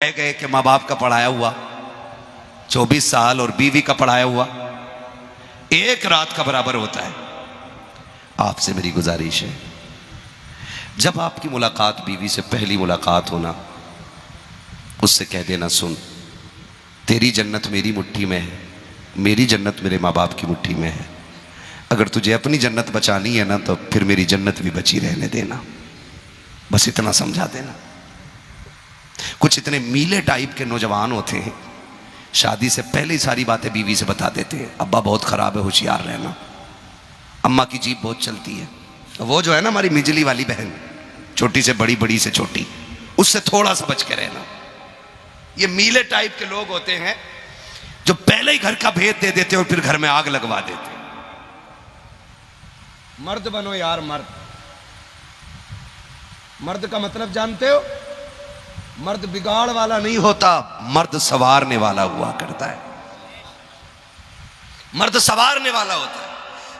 गए कि माँ बाप का पढ़ाया हुआ 24 साल और बीवी का पढ़ाया हुआ एक रात का बराबर होता है। आपसे मेरी गुजारिश है, जब आपकी मुलाकात बीवी से पहली मुलाकात होना, उससे कह देना, सुन तेरी जन्नत मेरी मुट्ठी में है, मेरी जन्नत मेरे माँ बाप की मुट्ठी में है। अगर तुझे अपनी जन्नत बचानी है ना, तो फिर मेरी जन्नत भी बची रहने देना। बस इतना समझा देना। कुछ इतने मीले टाइप के नौजवान होते हैं, शादी से पहले ही सारी बातें बीवी से बता देते हैं। अब्बा बहुत खराब है, होशियार रहना। अम्मा की जीभ बहुत चलती है। वो जो है ना हमारी मिजली वाली बहन, छोटी से बड़ी, बड़ी से छोटी, उससे थोड़ा सा बच के रहना। ये मीले टाइप के लोग होते हैं जो पहले ही घर का भेद दे देते हैं और फिर घर में आग लगवा देते हैं। मर्द बनो यार, मर्द। मर्द का मतलब जानते हो? मर्द बिगाड़ वाला नहीं होता, मर्द संवारने वाला हुआ करता है। मर्द संवारने वाला होता है।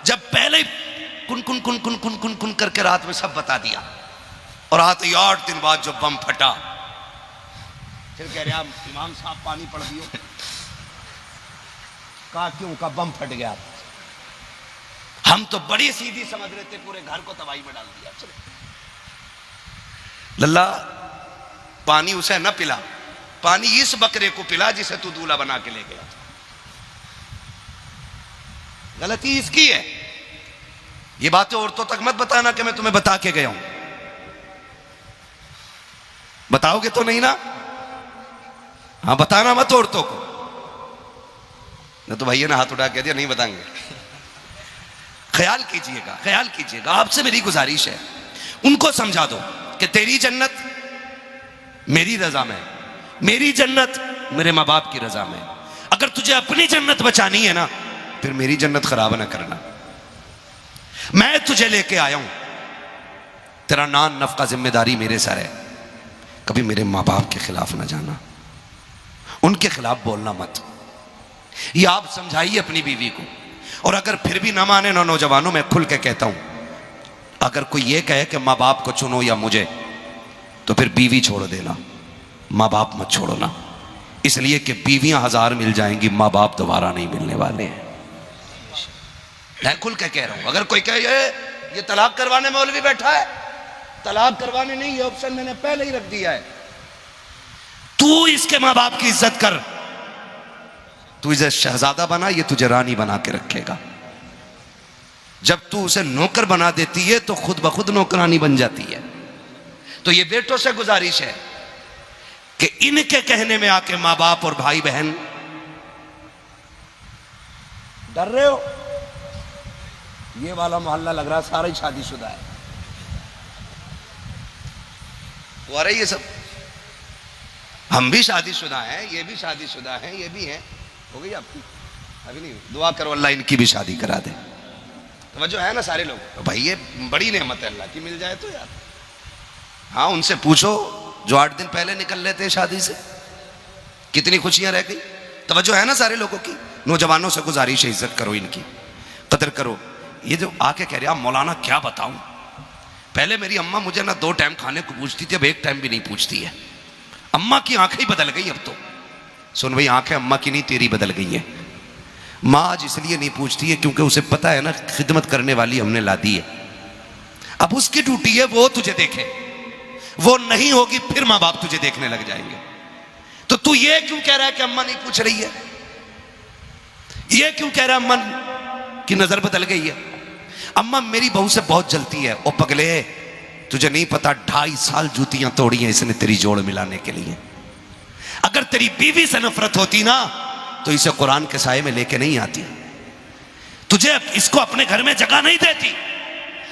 जब पहले कुन कुन कुन कुन कुन कुन कुन करके रात में सब बता दिया और आते ही 8 दिन बाद जो बम फटा, फिर कह रहे इमाम साहब पानी पड़ दियो। कहा क्यों? का बम फट गया। हम तो बड़ी सीधी समझ रहे थे, पूरे घर को तबाही में डाल दिया। चलो लल्ला, पानी उसे न पिला, पानी इस बकरे को पिला जिसे तू दूल्हा बना के ले गया। गलती इसकी है। ये बातें औरतों तक मत बताना कि मैं तुम्हें बता के गया हूं। बताओगे तो नहीं ना? हाँ, बताना मत औरतों को। न तो भैया ने हाथ उठा के दिया, नहीं बताएंगे। ख्याल कीजिएगा, ख्याल कीजिएगा। आपसे मेरी गुजारिश है, उनको समझा दो कि तेरी जन्नत मेरी रजा में, मेरी जन्नत मेरे माँ बाप की रजा में। अगर तुझे अपनी जन्नत बचानी है ना, फिर मेरी जन्नत खराब ना करना। मैं तुझे लेके आया हूं, तेरा नान नफ का जिम्मेदारी मेरे सर है। कभी मेरे माँ बाप के खिलाफ ना जाना, उनके खिलाफ बोलना मत। ये आप समझाइए अपनी बीवी को। और अगर फिर भी ना माने ना, नौजवानों में खुल के कहता हूं, अगर कोई ये कहे कि माँ बाप को चुनो या मुझे, तो फिर बीवी छोड़ देना, माँ बाप मत छोड़ना। इसलिए कि बीवियां 1000 मिल जाएंगी, माँ बाप दोबारा नहीं मिलने वाले हैं। मैं खुल के कह रहा हूं। अगर कोई कहे ये तलाक करवाने मौलवी बैठा है, तलाक करवाने नहीं, ये ऑप्शन मैंने पहले ही रख दिया है। तू इसके माँ बाप की इज्जत कर, तू इसे शहजादा बना, ये तुझे रानी बना के रखेगा। जब तू उसे नौकर बना देती है तो खुद ब खुद नौकरानी बन जाती है। तो ये बेटों से गुजारिश है कि इनके कहने में आके माँ बाप और भाई बहन डर रहे हो। ये वाला मोहल्ला लग रहा सारा ही शादीशुदा है। वो अरे ये सब, हम भी शादीशुदा हैं, ये भी शादीशुदा हैं, ये भी हैं। हो गई आपकी? अभी नहीं। दुआ करो अल्लाह इनकी भी शादी करा दे। तो जो है ना सारे लोग, तो भाई ये बड़ी नेमत है अल्लाह की, मिल जाए तो यार। हाँ, उनसे पूछो जो 8 दिन पहले निकल लेते हैं शादी से, कितनी खुशियां रह गई। तवज्जो है ना सारे लोगों की। नौजवानों से गुजारिश है, इज्जत करो, इनकी कदर करो। ये जो आके कह रहे मौलाना क्या बताऊं, पहले मेरी अम्मा मुझे ना 2 टाइम खाने को पूछती थी, अब 1 टाइम भी नहीं पूछती है। अम्मा की आंखें ही बदल गई अब तो। सुन भाई, आंखें अम्मा की नहीं तेरी बदल गई है। माँ आज इसलिए नहीं पूछती है क्योंकि उसे पता है ना, खिदमत करने वाली हमने ला दी है। अब उसकी ड्यूटी है वो तुझे देखे, वो नहीं होगी फिर माँ बाप तुझे देखने लग जाएंगे। तो तू ये क्यों कह रहा है कि अम्मा नहीं पूछ रही है? ये क्यों कह रहा है अम्मा की नजर बदल गई है? अम्मा मेरी बहू से बहुत जलती है। ओ पगले, तुझे नहीं पता 2.5 साल जूतियां तोड़ी हैं इसने तेरी जोड़ मिलाने के लिए। अगर तेरी बीवी से नफरत होती ना, तो इसे कुरान के साये में लेके नहीं आती। तुझे इसको अपने घर में जगह नहीं देती।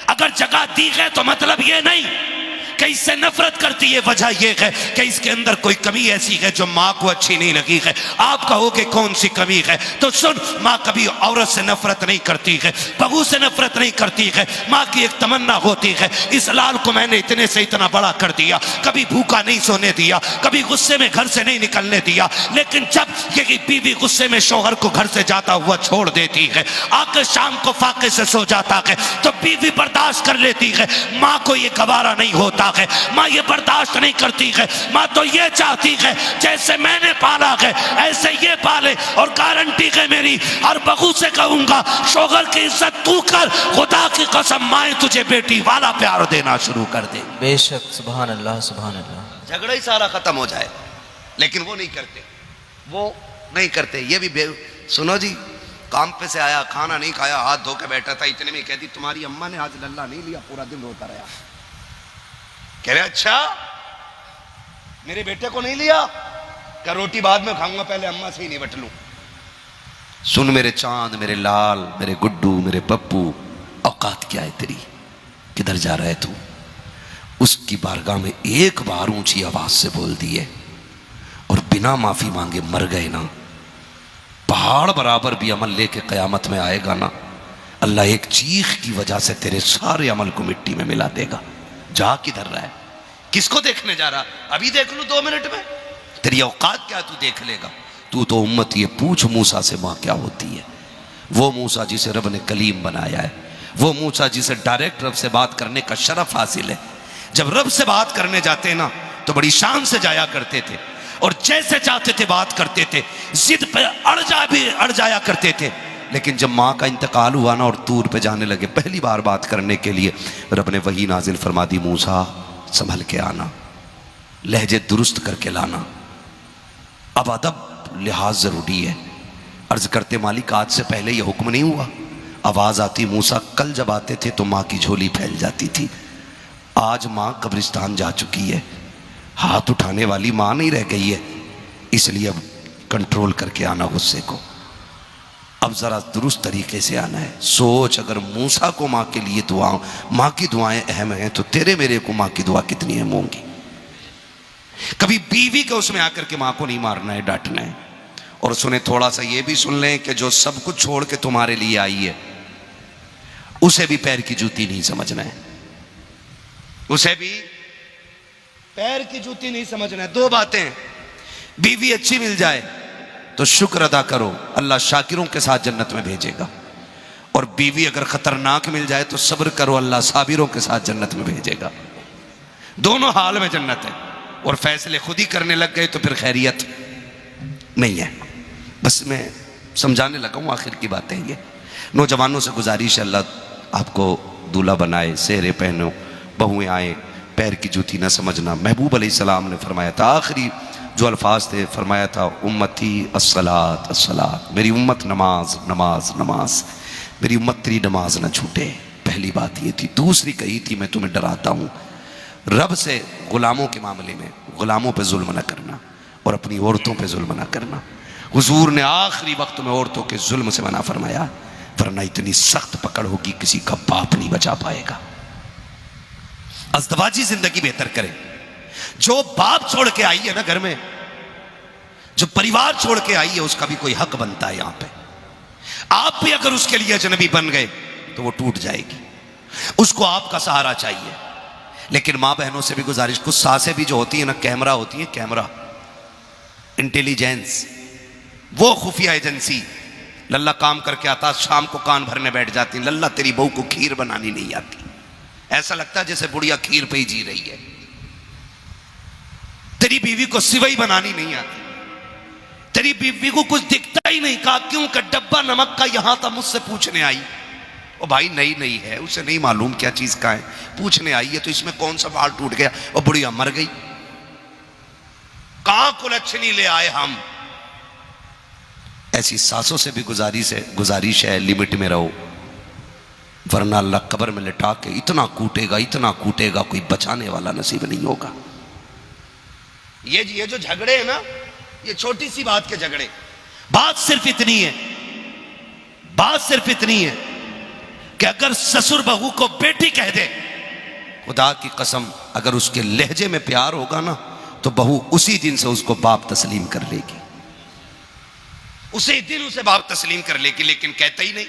अगर जगह दी है तो मतलब ये नहीं कि इससे नफरत करती है। वजह यह है कि इसके अंदर कोई कमी ऐसी है जो माँ को अच्छी नहीं लगी है। आप कहो कि कौन सी कमी है, तो सुन, माँ कभी औरत से नफरत नहीं करती है, बहू से नफरत नहीं करती है। माँ की एक तमन्ना होती है, इस लाल को मैंने इतने से इतना बड़ा कर दिया, कभी भूखा नहीं सोने दिया, कभी गुस्से में घर से नहीं निकलने दिया। लेकिन जब ये बीवी गुस्से में शौहर को घर से जाता हुआ छोड़ देती है, आकर शाम को फाके से सो जाता है, तो बीवी बर्दाश्त कर लेती है। माँ को ये गवारा नहीं होता है। माँ ये बर्दाश्त नहीं करती है, माँ तो ये चाहती है जैसे मैंने पाला है ऐसे ये पाले। और गारंटी है मेरी, हर बहू से कहूंगा शोहर की इज्जत तू कर, खुदा की कसम माए तुझे बेटी वाला प्यार देना शुरू कर दे। बेशक, सुभान अल्लाह सुभान अल्लाह। झगड़ा ही सारा खत्म हो जाए, लेकिन वो नहीं करते, वो नहीं करते। ये भी सुनो जी, काम पे से आया, खाना नहीं खाया, हाथ धो के बैठा था, इतने में कहती तुम्हारी अम्मा ने आज लल्ला नहीं लिया, पूरा दिन रोता रहा। कह रहे अच्छा मेरे बेटे को नहीं लिया, क्या रोटी बाद में खाऊंगा, पहले अम्मा से ही निपट लूं। सुन मेरे चांद, मेरे लाल, मेरे गुड्डू, मेरे पप्पू, औकात क्या है तेरी, किधर जा रहा है तू? उसकी बारगाह में एक बार ऊंची आवाज से बोल दिए और बिना माफी मांगे मर गए ना, पहाड़ बराबर भी अमल लेके कयामत में आएगा ना, अल्लाह एक चीख की वजह से तेरे सारे अमल को मिट्टी में मिला देगा। जा किधर रहा है, किसको देखने जा रहा? अभी देख लूं 2 मिनट में, तेरी औकात क्या तू देख लेगा। तू तो उम्मत ये पूछ मूसा से माँ क्या होती है। वो मूसा जिसे रब ने कलीम बनाया है, वो मूसा जिसे डायरेक्ट रब से बात करने का शरफ हासिल है। जब रब से बात करने जाते ना तो बड़ी शान से जाया करते थे और जैसे चाहते थे बात करते थे, जिद पे अड़ जाया करते थे। लेकिन जब माँ का इंतकाल हुआ ना और तूर पे जाने लगे पहली बार बात करने के लिए, रब ने वही नाजिल फरमा दी, मूसा संभल के आना, लहजे दुरुस्त करके लाना, अब अदब लिहाज जरूरी है। अर्ज करते मालिक आज से पहले यह हुक्म नहीं हुआ। आवाज आती मूसा कल जब आते थे तो माँ की झोली फैल जाती थी, आज माँ कब्रिस्तान जा चुकी है, हाथ उठाने वाली माँ नहीं रह गई है, इसलिए अब कंट्रोल करके आना गुस्से को, अब जरा दुरुस्त तरीके से आना है। सोच अगर मूसा को माँ के लिए दुआ, माँ की दुआएं अहम हैं तो तेरे मेरे को माँ की दुआ कितनी अहम होंगी। कभी बीवी के उसमें आकर के माँ को नहीं मारना है, डांटना है। और सुने थोड़ा सा ये भी सुन लें कि जो सब कुछ छोड़ के तुम्हारे लिए आई है उसे भी पैर की जूती नहीं समझना है, उसे भी पैर की जूती नहीं समझना है। 2 बातें, बीवी अच्छी मिल जाए तो शुक्र अदा करो, अल्लाह शाकिरों के साथ जन्नत में भेजेगा, और बीवी अगर खतरनाक मिल जाए तो सब्र करो, अल्लाह साबिरों के साथ जन्नत में भेजेगा। दोनों हाल में जन्नत है। और फैसले खुद ही करने लग गए तो फिर खैरियत नहीं है। बस मैं समझाने लगा हूँ, आखिर की बात है ये। नौजवानों से गुजारिश है अल्लाह आपको दूल्हा बनाए, सेहरे पहनो, बहुएं आए, पैर की जूती ना समझना। महबूब अलैहिस्सलाम ने फरमाया था, आखिरी जो अल्फाज थे फरमाया था, उम्मती अस्सलात अस्सलात, मेरी उम्मत नमाज नमाज नमाज, मेरी उम्मत तेरी नमाज ना छूटे। पहली बात ये थी। दूसरी कही थी, मैं तुम्हें डराता हूँ रब से गुलामों के मामले में, गुलामों पे जुल्म ना करना और अपनी औरतों पे जुल्म ना करना। हुजूर ने आखिरी वक्त में औरतों के जुल्म से मना फरमाया, वरना इतनी सख्त पकड़ होगी किसी का बाप नहीं बचा पाएगा। अज़दवाजी जिंदगी बेहतर करे। जो बाप छोड़ के आई है ना घर में, जो परिवार छोड़ के आई है, उसका भी कोई हक बनता है यहां पे। आप भी अगर उसके लिए अजनबी बन गए तो वो टूट जाएगी, उसको आपका सहारा चाहिए। लेकिन मां बहनों से भी गुजारिश, कुछ सासें भी जो होती है ना, कैमरा होती है, कैमरा इंटेलिजेंस, वो खुफिया एजेंसी। लल्ला काम करके आता, शाम को कान भरने बैठ जाती, लल्ला तेरी बहू को खीर बनानी नहीं आती। ऐसा लगता है जैसे बुढ़िया खीर पे ही जी रही है। तेरी बीवी को सिवई बनानी नहीं आती, तेरी बीवी को कुछ दिखता ही नहीं। कहा क्यों? का डब्बा नमक का यहां था, मुझसे पूछने आई। ओ भाई नई नई है, उसे नहीं मालूम क्या चीज का है, पूछने आई है तो इसमें कौन सा बाल टूट गया, और बुढ़िया मर गई। कहां कुलच्छनी ले आए हम। ऐसी सासों से भी गुजारिश है लिमिट में रहो, वरना अल्लाह कब्र में लिटा के इतना कूटेगा कोई बचाने वाला नसीब नहीं होगा। ये जो झगड़े हैं ना, ये छोटी सी बात के झगड़े। बात सिर्फ इतनी है कि अगर ससुर बहू को बेटी कह दे, खुदा की कसम अगर उसके लहजे में प्यार होगा ना तो बहू उसी दिन से उसको बाप तस्लीम कर लेगी, उसी दिन उसे बाप तस्लीम कर लेगी। लेकिन कहते ही नहीं।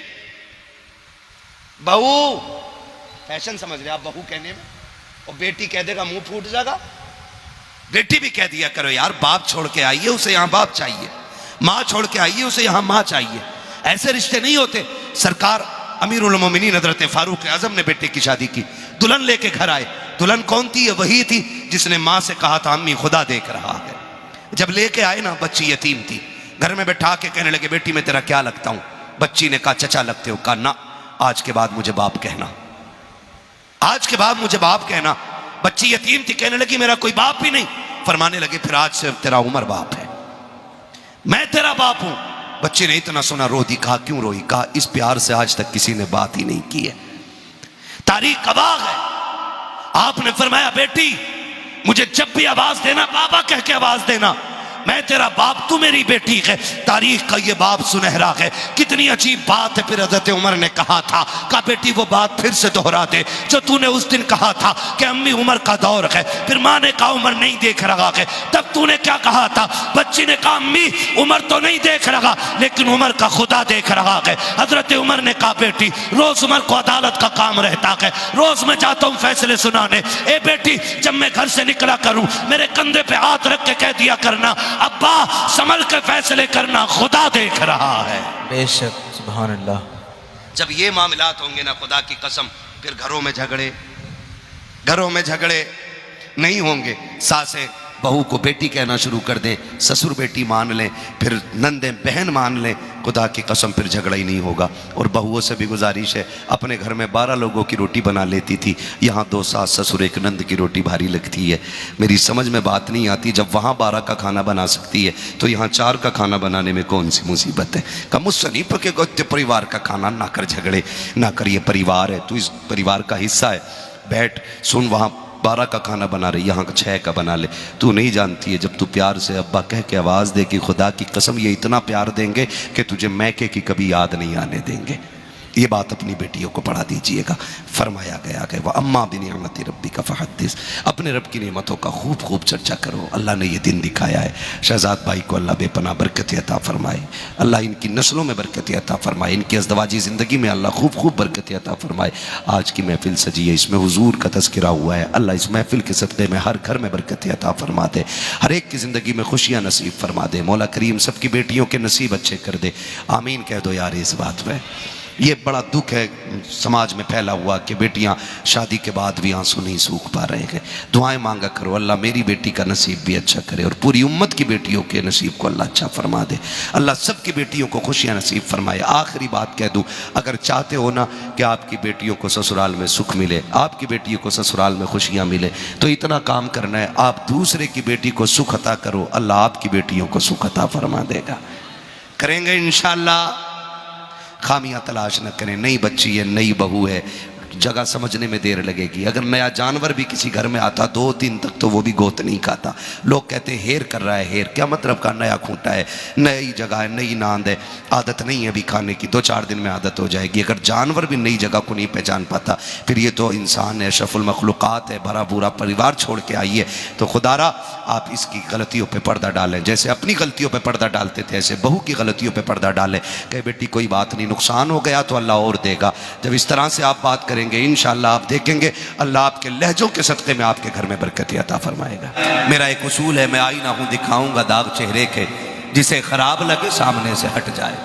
बहू फैशन समझ रहे आप बहू कहने में, और बेटी कह देगा मुंह फूट जाएगा। बेटी भी कह दिया करो यार, बाप छोड़ के आई है उसे यहां बाप चाहिए, मां छोड़ के आई है उसे यहां मां चाहिए। ऐसे रिश्ते नहीं होते। सरकार अमीरुल मोमिनीन हज़रत फारूक आज़म ने बेटे की शादी की, दुल्हन लेके घर आए, दुल्हन कौन थी? ये वही थी जिसने माँ से कहा था अम्मी खुदा देख रहा है। जब लेके आए ना, बच्ची यतीम थी, घर में बैठा के कहने लगे बेटी मैं तेरा क्या लगता हूं? बच्ची ने कहा चचा लगते हो। कहा ना, आज के बाद मुझे बाप कहना, आज के बाद मुझे बाप कहना। बच्ची यतीम थी, कहने लगी मेरा कोई बाप ही नहीं। फरमाने लगे फिर आज से तेरा उमर बाप है, मैं तेरा बाप हूं। बच्ची ने इतना सुना रो दी। कहा क्यों रोई? कहा इस प्यार से आज तक किसी ने बात ही नहीं की है, तारीख गवाह है। आपने फरमाया बेटी मुझे जब भी आवाज देना बाबा कह के आवाज देना, मैं तेरा बाप, तू मेरी बेटी है। तारीख का ये बाप सुनहरा है। कितनी अजीब बात है। फिर हज़रत उमर ने कहा था, कहा बेटी वो बात फिर से दोहरा दे जो तूने उस दिन कहा था कि अम्मी उमर का दौर है। फिर माँ ने कहा उमर नहीं देख रहा है, तब तूने क्या कहा था? बच्ची ने कहा अम्मी उमर तो नहीं देख रहा लेकिन उमर का खुदा देख रहा है। हजरत उमर ने कहा बेटी रोज उमर को अदालत का काम रहता है, रोज मैं जाता हूँ फैसले सुनाने। ए बेटी जब मैं घर से निकला करूं मेरे कंधे पे हाथ रख के कह दिया करना अब्बा संभल के फैसले करना, खुदा देख रहा है। बेशक, सुभान अल्लाह। जब ये मामलात होंगे ना, खुदा की कसम, फिर घरों में झगड़े नहीं होंगे। सासें बहू को बेटी कहना शुरू कर दें, ससुर बेटी मान लें, फिर नंदे बहन मान लें, खुदा की कसम फिर झगड़ा ही नहीं होगा। और बहुओं से भी गुजारिश है, अपने घर में 12 लोगों की रोटी बना लेती थी, यहाँ 2 सास ससुर एक नंद की रोटी भारी लगती है। मेरी समझ में बात नहीं आती, जब वहाँ 12 का खाना बना सकती है तो यहाँ 4 का खाना बनाने में कौन सी मुसीबत है? कम मुझसे नहीं पकेगा इतने परिवार का खाना, ना कर झगड़े, ना कर, ये परिवार है, तू इस परिवार का हिस्सा है, बैठ सुन, वहाँ 12 का खाना बना रही, यहाँ 6 का बना ले। तू नहीं जानती है जब तू प्यार से अब्बा कह के आवाज़ दे कि खुदा की कसम ये इतना प्यार देंगे कि तुझे मैके की कभी याद नहीं आने देंगे। ये बात अपनी बेटियों को पढ़ा दीजिएगा। फरमाया गया कि वह अम्मा बिनिअमति रब्बी का फहद्दिस, अपने रब की नेमतों का खूब खूब चर्चा करो। अल्लाह ने ये दिन दिखाया है। शहजाद भाई को अल्लाह बेपनाह बरकत अता फरमाए, अल्लाह इनकी नस्लों में बरकत अता फरमाए, इनकी अज़दवाजी ज़िंदगी में अल्लाह खूब खूब बरकत अता फरमाए। आज की महफिल सजी है, इसमें हुजूर का तज़किरा हुआ है। अल्लाह इस महफिल के सदक़े में हर घर में बरकत अता फरमा दे, हर एक की ज़िंदगी में खुशियाँ नसीब फरमा दे। मौला करीम सबकी बेटियों के नसीब अच्छे कर दे, आमीन कह दो यार। इस बात में ये बड़ा दुख है समाज में फैला हुआ कि बेटियां शादी के बाद भी आंसू नहीं सूख पा रहे हैं। दुआएं मांगा करो, अल्लाह मेरी बेटी का नसीब भी अच्छा करे और पूरी उम्मत की बेटियों के नसीब को अल्लाह अच्छा फरमा दे। अल्लाह सबकी बेटियों को खुशियां नसीब फरमाए। आखिरी बात कह दूं, अगर चाहते हो ना कि आपकी बेटियों को ससुराल में सुख मिले, आपकी बेटियों को ससुराल में खुशियाँ मिले, तो इतना काम करना है, आप दूसरे की बेटी को सुख अता करो, अल्लाह आपकी बेटियों को सुख अता फरमा देगा। करेंगे इंशाअल्लाह। खामियां तलाश न करें। नई बच्ची है, नई बहू है, जगह समझने में देर लगेगी। अगर नया जानवर भी किसी घर में आता 2 दिन तक तो वो भी गोत नहीं खाता। लोग कहते हैं हेर कर रहा है। हेर क्या मतलब का? नया खूंटा है, नई जगह है, नई नांद है, आदत नहीं है अभी खाने की, 2-4 दिन में आदत हो जाएगी। अगर जानवर भी नई जगह को नहीं पहचान पाता, फिर ये तो इंसान है, अशरफुल मखलूक़ात है, भरा पूरा परिवार छोड़ के आई है। तो खुदारा आप इसकी गलतियों पर पर्दा डालें, जैसे अपनी गलतियों पर पर्दा डालते थे ऐसे बहू की गलतियों पर पर्दा डालें। कहे बेटी कोई बात नहीं, नुकसान हो गया तो अल्लाह और देगा। जब इस तरह से आप बात करेंगे इंशाअल्लाह आप देखेंगे अल्लाह आपके लहजों के सदक़े में आपके घर में बरकत अता फरमाएगा। मेरा एक उसूल है, मैं आईना हूँ दिखाऊंगा दाग चेहरे के, जिसे खराब लगे सामने से हट जाए।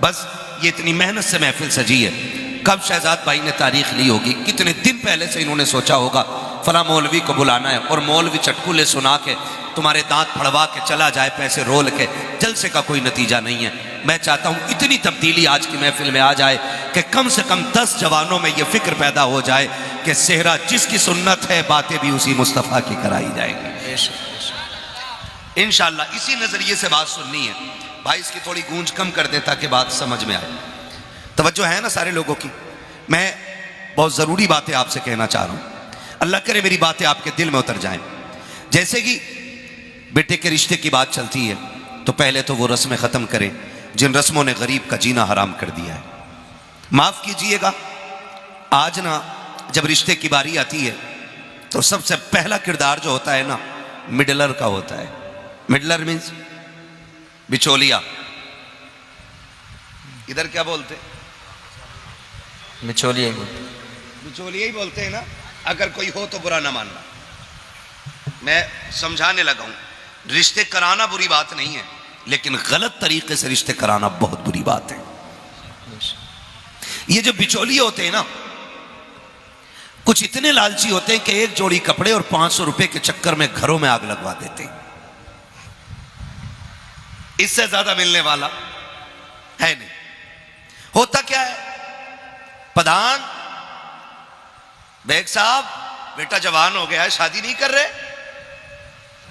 बस ये इतनी मेहनत से महफिल सजी है। कब शहजाद भाई ने तारीख ली होगी, कितने दिन पहले से इन्होंने सोचा होगा फला मौलवी को बुलाना है, और मौलवी चटकुले सुना के तुम्हारे दांत फड़वा के चला जाए, पैसे रोल के। जलसे का कोई नतीजा नहीं है। मैं चाहता हूँ इतनी तब्दीली आज की महफिल में आ जाए कि कम से कम 10 जवानों में ये फिक्र पैदा हो जाए कि सेहरा जिसकी सुन्नत है बातें भी उसी मुस्तफ़ा की कराई जाएंगी इंशाअल्लाह। इसी नज़रिए से बात सुननी है भाई। इसकी थोड़ी गूंज कम कर दे ताकि बात समझ में आए। तवज्जो है ना सारे लोगों की? मैं बहुत ज़रूरी बातें आपसे कहना चाह रहा हूँ। अल्लाह करे मेरी बातें आपके दिल में उतर जाएं। जैसे कि बेटे के रिश्ते की बात चलती है तो पहले तो वो रस्में ख़त्म करें जिन रस्मों ने गरीब का जीना हराम कर दिया है। माफ़ कीजिएगा, आज ना जब रिश्ते की बारी आती है तो सबसे पहला किरदार जो होता है ना मिडलर का होता है। मिडलर मीन्स बिचौलिया। इधर क्या बोलते? बिचौलिया ही बोलते हैं ना। अगर कोई हो तो बुरा ना मानना। मैं समझाने लगा हूं, रिश्ते कराना बुरी बात नहीं है, लेकिन गलत तरीके से रिश्ते कराना बहुत बुरी बात है। ये जो बिचौलिए होते हैं ना, कुछ इतने लालची होते हैं कि एक जोड़ी कपड़े और 500 रुपए के चक्कर में घरों में आग लगवा देते हैं। इससे ज्यादा मिलने वाला है नहीं। होता क्या है, प्रधान बेग साहब बेटा जवान हो गया है, शादी नहीं कर रहे,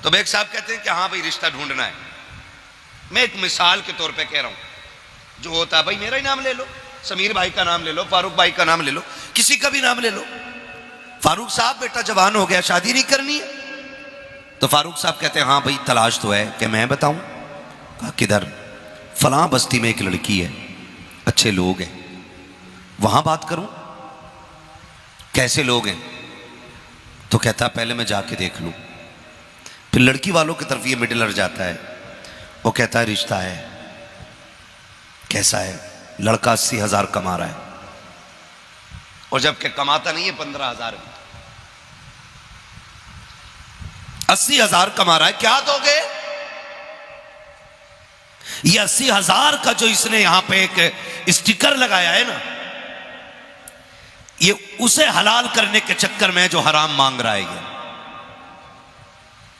तो बेग साहब कहते हैं कि हाँ भाई रिश्ता ढूंढना है। मैं एक मिसाल के तौर पे कह रहा हूं, जो होता है भाई मेरा ही नाम ले लो, समीर भाई का नाम ले लो, फारूक भाई का नाम ले लो, किसी का भी नाम ले लो। फारूक साहब बेटा जवान हो गया, शादी नहीं करनी है। तो फारूक साहब कहते हैं हाँ भाई तलाश तो है, कि मैं बताऊं? कहा किधर? फलां बस्ती में एक लड़की है, अच्छे लोग हैं, वहां बात करूं? कैसे लोग हैं? तो कहता पहले मैं जाके देख लूं। फिर लड़की वालों की तरफ ये मिडलर जाता है, वो कहता है रिश्ता है। कैसा है? लड़का 80,000 कमा रहा है, और जबकि कमाता नहीं है 15,000, 80,000 कमा रहा है, क्या दोगे? ये 80,000 का जो इसने यहां पे एक स्टिकर लगाया है ना, ये उसे हलाल करने के चक्कर में जो हराम मांग रहा है, ये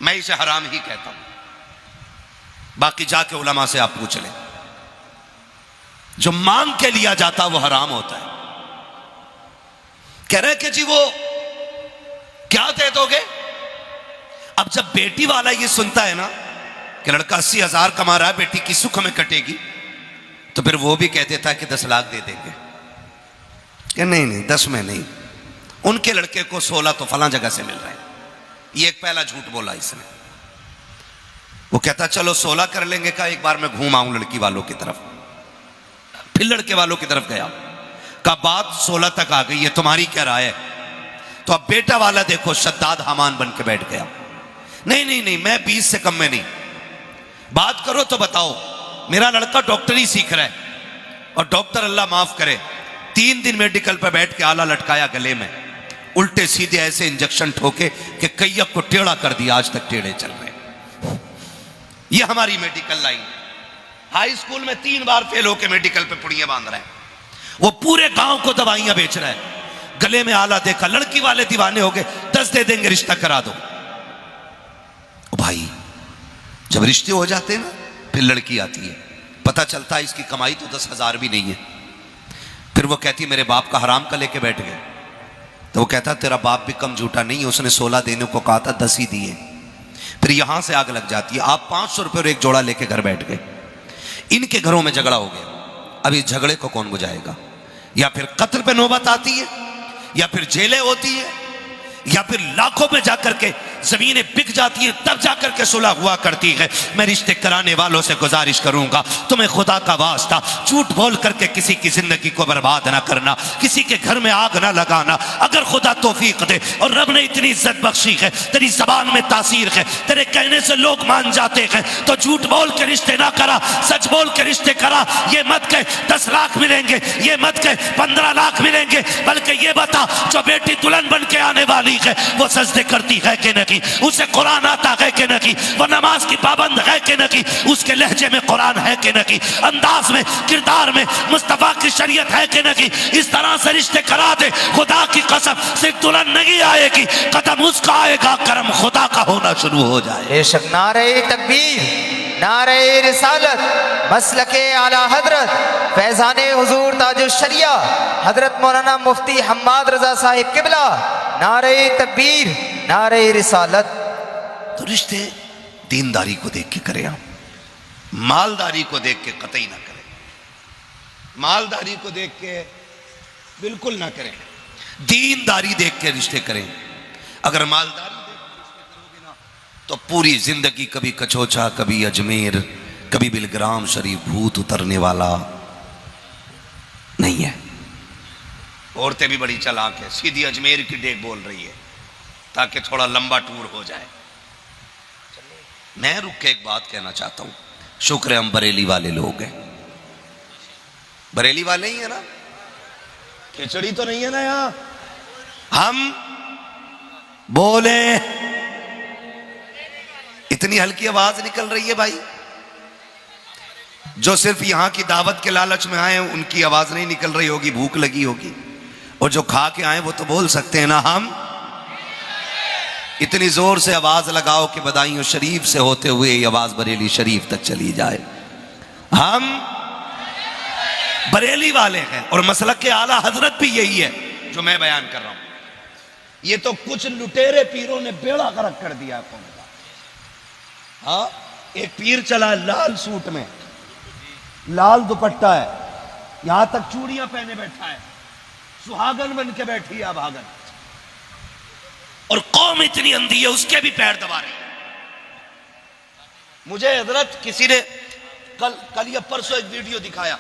मैं इसे हराम ही कहता हूं। बाकी जाके उलमा से आप पूछ लें, जो मांग के लिया जाता वो हराम होता है। कह रहे कि जी वो क्या दे दोगे? अब जब बेटी वाला ये सुनता है ना कि लड़का 80,000 कमा रहा है, बेटी की सुख में कटेगी, तो फिर वो भी कह देता है कि 10 लाख दे देंगे। कि नहीं 10 में नहीं, उनके लड़के को 16 तो फलां जगह से मिल रहा है। ये एक पहला झूठ बोला इसने। वो कहता चलो 16 कर लेंगे, का एक बार मैं घूम आऊं लड़की वालों की तरफ। फिर लड़के वालों की तरफ गया, का बात 16 तक आ गई है, तुम्हारी क्या राय है? तो अब बेटा वाला देखो शद्दाद हमान बन के बैठ गया, नहीं मैं 20 से कम में नहीं। बात करो तो बताओ, मेरा लड़का डॉक्टरी सीख रहा है, और डॉक्टर अल्लाह माफ करे 3 दिन मेडिकल पर बैठ के आला लटकाया गले में, उल्टे सीधे ऐसे इंजेक्शन ठोके कि कैयक को टेढ़ा कर दिया, आज तक टेढ़े चल रहे। ये हमारी मेडिकल लाइन। हाई स्कूल में 3 बार फेल होके मेडिकल पे पुड़ियां बांध रहा है, वो पूरे गांव को दवाइयां बेच रहा है। गले में आला देखा, लड़की वाले दीवाने हो गए, 10 दे देंगे, रिश्ता करा दो। भाई जब रिश्ते हो जाते हैं ना, फिर लड़की आती है, पता चलता है इसकी कमाई तो 10,000 भी नहीं है। फिर वो कहती मेरे बाप का हराम का लेके बैठ गए। तो वो कहता तेरा बाप भी कम झूठा नहीं है, उसने 16 देने को कहा था, 10 ही दिए। फिर यहां से आग लग जाती है, आप 500 रुपये और एक जोड़ा लेके घर बैठ गए। इनके घरों में झगड़ा हो गया, अब इस झगड़े को कौन बुझाएगा? या फिर कत्ल पे नौबत आती है, या फिर जेलें होती है, या फिर लाखों में जाकर के जमीनें बिक जाती हैं, तब जाकर के सुलह हुआ करती है। मैं रिश्ते कराने वालों से गुजारिश करूंगा, तुम्हें खुदा का वास्ता झूठ बोल करके किसी की जिंदगी को बर्बाद ना करना, किसी के घर में आग ना लगाना। अगर खुदा तौफीक दे और रब ने इतनी इज्जत बख्शी है, तेरी जबान में तासीर है, तेरे कहने से लोग मान जाते हैं, तो झूठ बोल के रिश्ते ना करा, सच बोल के रिश्ते करा। ये मत कह 10 लाख मिलेंगे, ये मत कह 15 लाख मिलेंगे, बल्कि ये बता जो बेटी दुल्हन बन के आने वाली है वो सजदे करती है कि नहीं, उसे कुरान आता है कि नहीं, वो नमाज की पाबंद है कि नहीं, उसके लहजे में कुरान है कि नहीं, अंदाज में किरदार में मुस्तफा की शरीयत है कि नहीं। इस तरह से रिश्ते करा दे, खुदा की कसम सिर्फ दुल्हन नहीं आएगी, कदम उसका आएगा, करम खुदा का होना शुरू हो जाए। बेशक नारे तकबीर, नारे रिसालत, मसलके आला हजरत फैजाने हुजूर ताजुश शरिया हजरत मौलाना मुफ्ती हम्माद रजा साहिब किबला, नारे तकबीर, नारे रिसालत। तो रिश्ते दीनदारी को देख के करें, आप मालदारी को देख के कतई ना करें, मालदारी को देख के बिल्कुल ना करें, दीनदारी देख के रिश्ते करें। अगर मालदारी देख के रिश्ते करोगे ना, तो पूरी जिंदगी कभी कचौचा, कभी अजमेर, कभी बिलग्राम शरीफ भूत उतरने वाला नहीं है। औरतें भी बड़ी चालाक है, सीधी अजमेर की डेग बोल रही है ताकि थोड़ा लंबा टूर हो जाए। मैं रुक के एक बात कहना चाहता हूं, शुक्र है हम बरेली वाले लोग हैं, बरेली वाले ही है ना, खिचड़ी तो नहीं है ना यहां। हम बोले, इतनी हल्की आवाज निकल रही है भाई, जो सिर्फ यहां की दावत के लालच में आए उनकी आवाज नहीं निकल रही होगी, भूख लगी होगी। और जो खा के आए वो तो बोल सकते हैं ना हम। इतनी जोर से आवाज लगाओ कि बदायूं शरीफ से होते हुए ये आवाज बरेली शरीफ तक चली जाए। हम बरेली वाले हैं और मसलक के आला हजरत भी यही है जो मैं बयान कर रहा हूं। ये तो कुछ लुटेरे पीरों ने बेड़ा गर्क कर दिया कौम का। हाँ, एक पीर चला लाल सूट में, लाल दुपट्टा है, यहां तक चूड़ियां पहने बैठा है, सुहागन बन के बैठी है अभागन, और कौम इतनी अंधी है उसके भी पैर दबा रही है। मुझे हजरत किसी ने कल या परसों एक वीडियो दिखाया,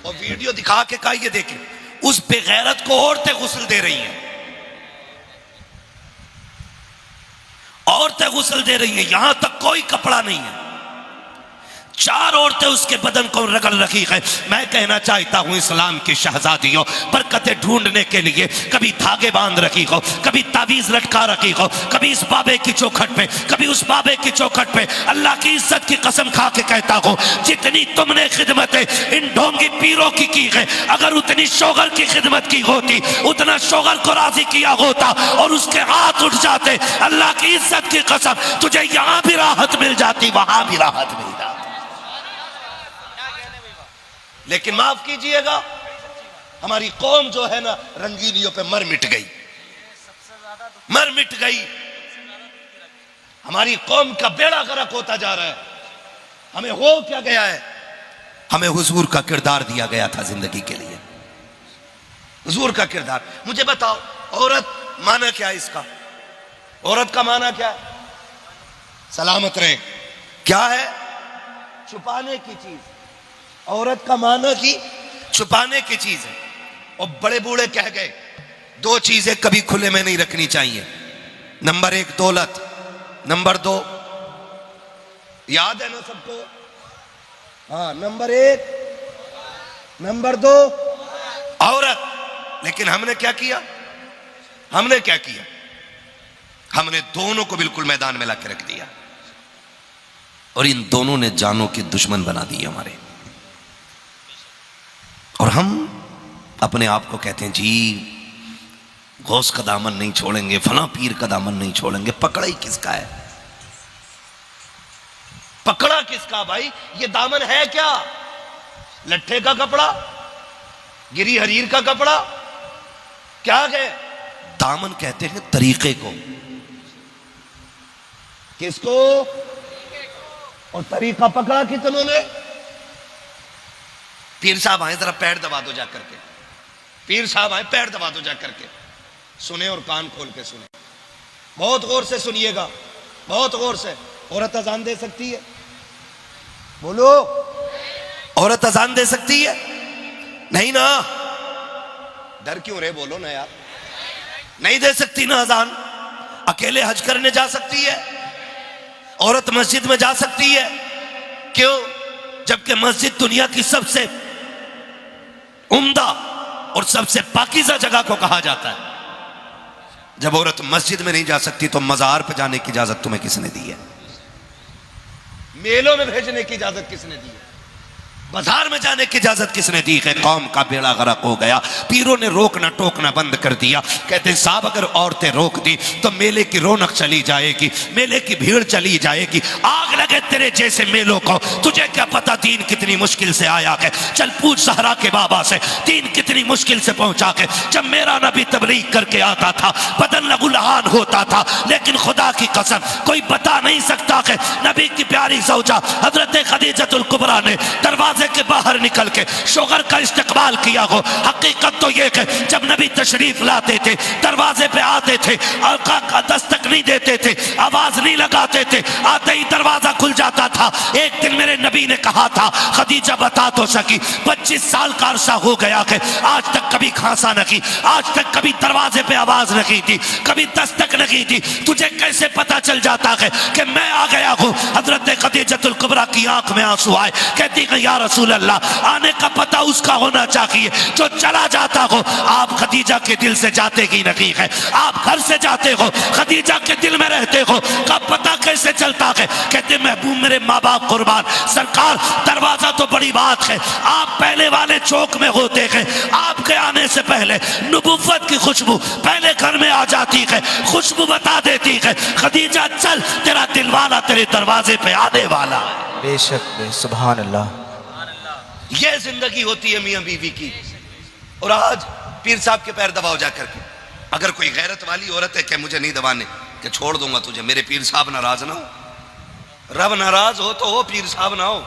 और वीडियो दिखा के कहा ये देखें, उस बेगैरत को औरतें गुस्ल दे रही हैं, औरतें गुस्ल दे रही हैं, यहां तक कोई कपड़ा नहीं है, 4 औरतें उसके बदन को रगड़ रखी है। मैं कहना चाहता हूं इस्लाम की शहजादियों, बरकतें ढूंढने के लिए कभी धागे बांध रखी हो, कभी तावीज लटका रखी हो, कभी इस बाबे की चौखट पे, कभी उस बाबे की चौखट पे। अल्लाह की इज्जत की कसम खा के कहता हूं, जितनी तुमने खिदमतें इन ढोंगी पीरों की है, अगर उतनी शोगर की खिदमत की होती, उतना शोगर को राजी किया होता और उसके हाथ उठ जाते, अल्लाह की इज्जत की कसम तुझे यहां भी राहत मिल जाती, वहां भी राहत मिल जाती। लेकिन माफ कीजिएगा, हमारी कौम जो है ना रंगीनियों पे मर मिट गई, मर मिट गई। हमारी कौम का बेड़ा गर्क होता जा रहा है। हमें हो क्या गया है? हमें हुजूर का किरदार दिया गया था जिंदगी के लिए, हुजूर का किरदार। मुझे बताओ, औरत माना क्या है इसका? औरत का माना क्या है? सलामत रहे। क्या है? छुपाने की चीज। औरत का माना की छुपाने की चीज है। और बड़े बूढ़े कह गए 2 चीजें कभी खुले में नहीं रखनी चाहिए। नंबर 1 दौलत, नंबर 2, याद है ना सबको? हाँ, नंबर 1, नंबर 2 औरत। लेकिन हमने क्या किया? हमने क्या किया? हमने दोनों को बिल्कुल मैदान में लाके रख दिया, और इन दोनों ने जानों के दुश्मन बना दिए हमारे। और हम अपने आप को कहते हैं जी गौस का दामन नहीं छोड़ेंगे, फला पीर का दामन नहीं छोड़ेंगे। पकड़ा ही किसका है? पकड़ा किसका भाई? ये दामन है क्या? लट्ठे का कपड़ा, गिरी हरीर का कपड़ा, क्या है? दामन कहते हैं तरीके को। किसको? और तरीका पकड़ा कितनों ने? पीर साहब आए, जरा पैर दबा दो जा करके। पीर साहब आए, पैर दबा दो जा करके। सुने और कान खोल के सुने, बहुत गौर से सुनिएगा, बहुत गौर से। औरत अजान दे सकती है? बोलो, औरत अजान दे सकती है? नहीं ना। डर क्यों रहे? बोलो ना यार। नहीं दे सकती ना अजान। अकेले हज करने जा सकती है? औरत मस्जिद में जा सकती है? क्यों? जबकि मस्जिद दुनिया की सबसे उम्दा और सबसे पाकीज़ा जगह को कहा जाता है। जब औरत मस्जिद में नहीं जा सकती तो मजार पे जाने की इजाजत तुम्हें किसने दी है? मेलों में भेजने की इजाजत किसने दी है? बाजार में जाने की इजाजत किसने दी है? कौम का बेड़ा गर्क हो गया। पीरों ने रोकना टोकना बंद कर दिया। कहते हैं साहब अगर औरतें रोक दी तो मेले की रौनक चली जाएगी, मेले की भीड़ चली जाएगी। आग लगे तेरे जैसे मेलों को, तुझे क्या पता दीन कितनी मुश्किल से आया है। चल पूछ सहरा के बाबा से, दीन कितनी मुश्किल से पहुंचा के। जब मेरा नबी तबलीग करके आता था बदन लहूलुहान होता था, लेकिन खुदा की कसम कोई बता नहीं सकता कि नबी की प्यारी ज़ौजा हजरत खदीजतुल कुबरा ने दरवाजे के बाहर निकल के शोगर का इस्तकबाल किया हो। हकीकत तो यह कि जब नबी तशरीफ लाते थे, दरवाजे पे आते थे और दस्तक नहीं देते थे, आवाज नहीं लगाते थे, आते ही दरवाजा खुल जाता था। एक दिन मेरे नबी ने कहा था, खदीजा बता तो सकी 25 साल का अरसा हो गया कि आज तक कभी खांसा न की, आज तक कभी दरवाजे पे आवाज न की थी, कभी दस्तक न की थी। तुझे कैसे पता चल जाता है कि मैं आ गया हूं? हजरत खदीजतुल कुबरा की आंख में आंसू आए, कहती कि या रसूल अल्लाह, आने का पता उसका होना चाहिए जो चला जाता हो। आप खदीजा के दिल से जाते की नहीं है, आप घर से जाते हो, खदीजा के दिल में रहते हो, का पता कैसे चलता है? कहते महबूब मेरे माँ बाप कुर्बान, सरकार दरवाजा तो बड़ी बात है, आप पहले वाले चौक में होते हैं, आपके आने से पहले नबुव्वत की खुशबू पहले घर में आ जाती है, खुशबू बता देती है खदीजा चल तेरा दिलवाला तेरे दरवाजे पे आने वाला। बेशक सुभान अल्लाह। यह जिंदगी होती है मियां बीवी की। और आज पीर साहब के पैर दबाओ जाकर के, अगर कोई गैरत वाली औरत है कि मुझे नहीं दबाने, कि छोड़ दूंगा तुझे, मेरे पीर साहब नाराज ना हो, रब नाराज हो तो हो, पीर साहब ना हो।